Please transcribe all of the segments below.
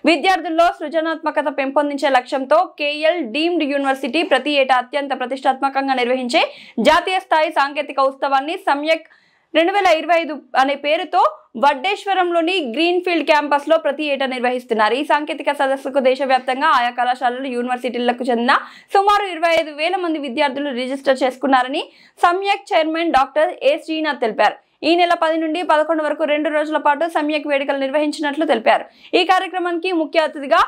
విద్యార్థుల్లో సృజనాత్మకత పెంపొందించే లక్ష్యంతో కేఎల్ డీమ్డ్ యూనివర్సిటీ ప్రతి ఏటా అత్యంత ప్రతిష్టాత్మకంగా నిర్వహించే జాతీయ స్థాయి సాంకేతిక ఉత్సవాన్ని సమ్యక్ 2025 అనే పేరుతో వడ్డేశ్వరంలోని గ్రీన్ ఫీల్డ్ క్యాంపస్ లో ప్రతి ఏటా నిర్వహిస్తున్నారు. ఈ సాంకేతిక సదస్సుకు దేశవ్యాప్తంగా ఆయా కళాశాలలు, యూనివర్సిటీలకు చెందిన సుమారు 25,000 మంది విద్యార్థులు రిజిస్టర్ చేసుకున్నారని సమ్యక్ చైర్మన్ డాక్టర్ ఏ శ్రీనాథ్ తెలిపారు. ఈ నెల 10 నుండి 11 వరకు 2 రోజుల పాటు సమ్యక్ వేడుకలు నిర్వహించినట్లు తెలిపారు. ఈ కార్యక్రమానికి ముఖ్య అతిథిగా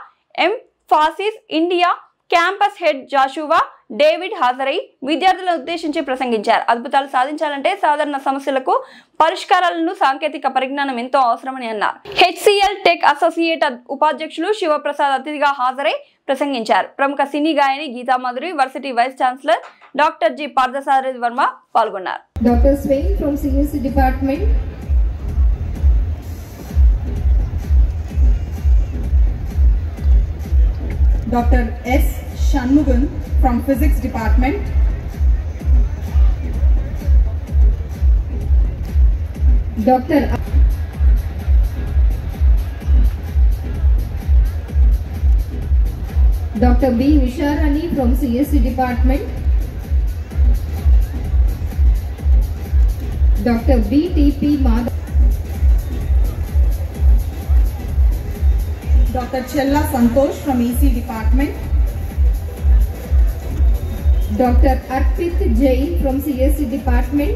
ఫాసిస్ India campus head Joshua David హాజరై విద్యార్థులను ఉద్దేశించి ప్రసంగించారు. అద్భుతాలు సాధించాలంటే సాధారణ సమస్యలకు పరిష్కారాలను సాంకేతిక పరిజ్ఞానం ఎంతో అవసరమని అన్నారు. హెచ్సిఎల్ టెక్ అసోసియేట్ ఉపాధ్యక్షులు శివప్రసాద్ అతిథిగా హాజరై ప్రసంగించారు. ప్రముఖ సినీ గాయని Geetha Madhuri, varsity vice chancellor doctor G Parthasarathi Varma పాల్గొన్నారు. Doctor Swain from CSC department, Dr. S. Shanmugan from Physics Department, Dr. B. Visharani from CSC Department, Dr. B. T.P. Madhav, Dr. Chella Santosh from EC Department, Dr. Arpit Jain from CSC Department,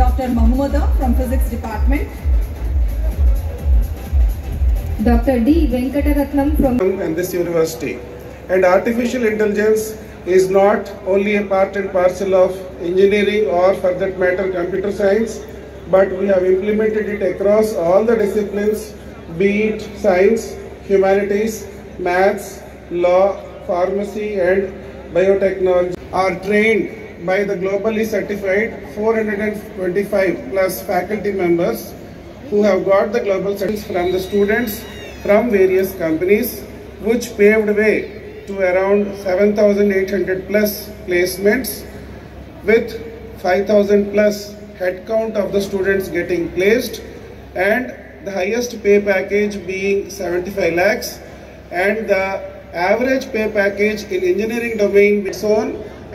Dr. Mahmooda from Physics Department, Dr. D. Venkataratnam from this university. And artificial intelligence is not only a part and parcel of engineering or for that matter computer science, but we have implemented it across all the disciplines, be it science, humanities, maths, law, pharmacy and biotechnology. Are trained by the globally certified 425 plus faculty members who have got the global certificates from the students from various companies, which paved way to around 7,800 plus placements with 5,000 plus head count of the students getting placed, and the highest pay package being 75 lakhs, and the average pay package in engineering domain is on,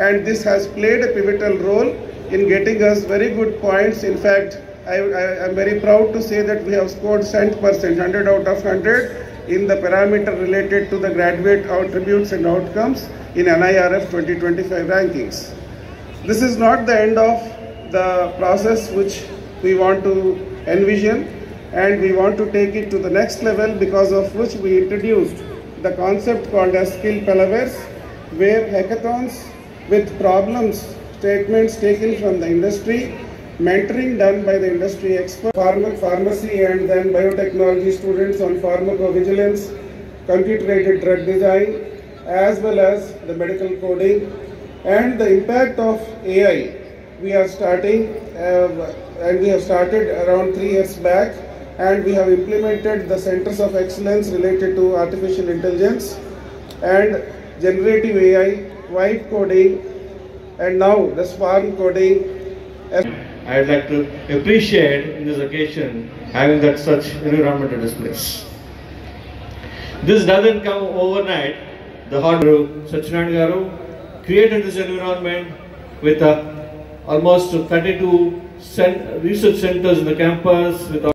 and this has played a pivotal role in getting us very good points. In fact, I am very proud to say that we have scored 100%, 100 out of 100 in the parameter related to the graduate attributes and outcomes in NIRF 2025 rankings. This is not the end of the process which we want to envision, and we want to take it to the next level, because of which we introduced the concept called as skill palaveres, where hackathons with problems statements taken from the industry, mentoring done by the industry experts, pharmacy and then biotechnology students on pharmacovigilance, computer-aided drug design, as well as the medical coding, and the impact of AI. We are starting and we have started around 3 years back, and we have implemented the centers of excellence related to artificial intelligence and generative AI, vibe coding, and now the Swarm coding. I would like to appreciate in this occasion having that such environment to displays. This doesn't come overnight. The Honorable Satyanarayana Garu created this environment with almost 32 research centers in the campus. With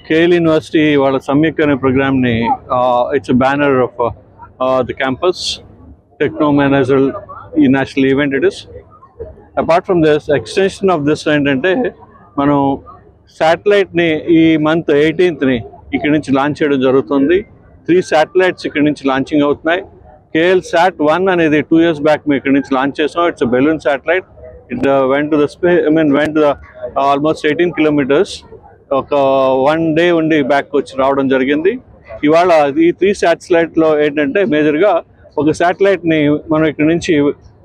KL University వాళ్ళ సమ్యక్ అనే ప్రోగ్రామ్ని it's banner of the campus techno manager ఈ national event it is. Apart from this extension of this ఏంటంటే మనం శాటిలైట్ని ఈ month 18th ఇక్కడి నుంచి launch చేయడం జరుగుతుంది. 3 శాటిలైట్స్ ఇక్కడి నుంచి లాంచింగ్ అవుతున్నాయి. KL Sat-1 అనేది 2 years బ్యాక్ మేము ఇక్కడి నుంచి లాంచ్ చేసాం. It's balloon satellite. It went to the almost 18 kilometers. ఒక 1 day ఉండి బ్యాక్ వచ్చి రావడం జరిగింది. ఇవాళ ఈ 3 శాటిలైట్లో ఏంటంటే మేజర్గా ఒక శాటిలైట్ని మనం ఇక్కడ నుంచి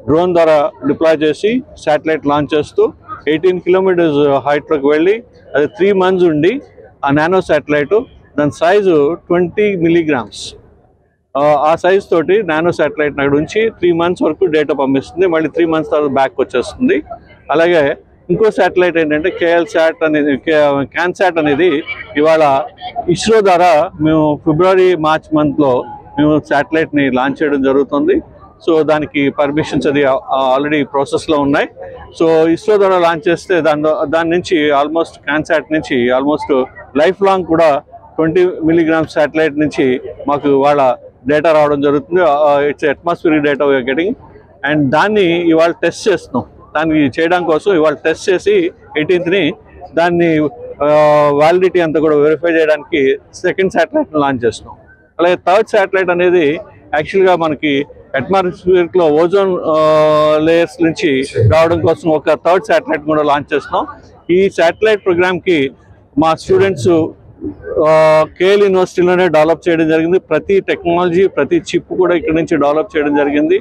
డ్రోన్ ద్వారా డిప్లాయ్ చేసి శాటిలైట్ లాంచ్ చేస్తూ 18 kilometers హైట్లోకి వెళ్ళి అది 3 months ఉండి ఆ నానో శాటిలైట్ దాని సైజు 20 milligrams. ఆ సైజ్ తోటి నానో శాటిలైట్ అక్కడ ఉంచి 3 months వరకు డేటా పంపిస్తుంది. మళ్ళీ 3 months తర్వాత బ్యాక్ వచ్చేస్తుంది. అలాగే ఇంకో శాటిలైట్ ఏంటంటే KLSAT అనేది, CANSAT అనేది ఇవాళ ఇస్రో ద్వారా మేము February-March monthలో మేము శాటిలైట్ని లాంచ్ చేయడం జరుగుతుంది. సో దానికి పర్మిషన్స్ అది ఆల్రెడీ ప్రాసెస్లో ఉన్నాయి. సో ఇస్రో ద్వారా లాంచ్ చేస్తే దాని నుంచి ఆల్మోస్ట్ CANSAT నుంచి ఆల్మోస్ట్ లైఫ్ లాంగ్ కూడా 20 milligrams శాటిలైట్ నుంచి మాకు ఇవాళ డేటా రావడం జరుగుతుంది. It's atmospheric data we are getting. And దాన్ని ఇవాళ టెస్ట్ చేస్తున్నాం. దాన్ని చేయడం కోసం ఇవాళ టెస్ట్ చేసి 18th దాన్ని వ్యాలిడిటీ అంతా కూడా వెరిఫై చేయడానికి సెకండ్ శాటిలైట్ని లాంచ్ చేస్తున్నాం. అలాగే థర్డ్ శాటిలైట్ అనేది యాక్చువల్గా మనకి అట్మాస్ఫియర్లో ఓజోన్ లేయర్స్ నుంచి రావడం కోసం ఒక థర్డ్ శాటిలైట్ కూడా లాంచ్ చేస్తున్నాం. ఈ శాటిలైట్ ప్రోగ్రామ్కి మా స్టూడెంట్స్ కేఎల్ యూనివర్సిటీలోనే డెవలప్ చేయడం జరిగింది. ప్రతి టెక్నాలజీ, ప్రతి చిప్ కూడా ఇక్కడ నుంచి డెవలప్ చేయడం జరిగింది.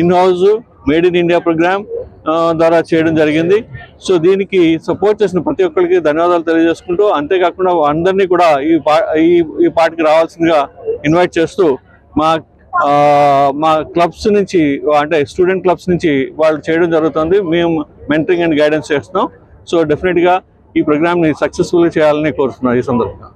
In house made in India programme ద్వారా చేయడం జరిగింది. సో దీనికి సపోర్ట్ చేసిన ప్రతి ఒక్కరికి ధన్యవాదాలు తెలియజేసుకుంటూ, అంతేకాకుండా అందరినీ కూడా ఈ పార్టీకి రావాల్సిందిగా ఇన్వైట్ చేస్తూ మా క్లబ్స్ నుంచి, అంటే స్టూడెంట్ క్లబ్స్ నుంచి వాళ్ళు చేయడం జరుగుతుంది. మేము మెంటరింగ్ అండ్ గైడెన్స్ చేస్తున్నాం. సో డెఫినెట్గా ఈ ప్రోగ్రామ్ని సక్సెస్ఫుల్గా చేయాలని కోరుతున్నాను ఈ సందర్భంగా.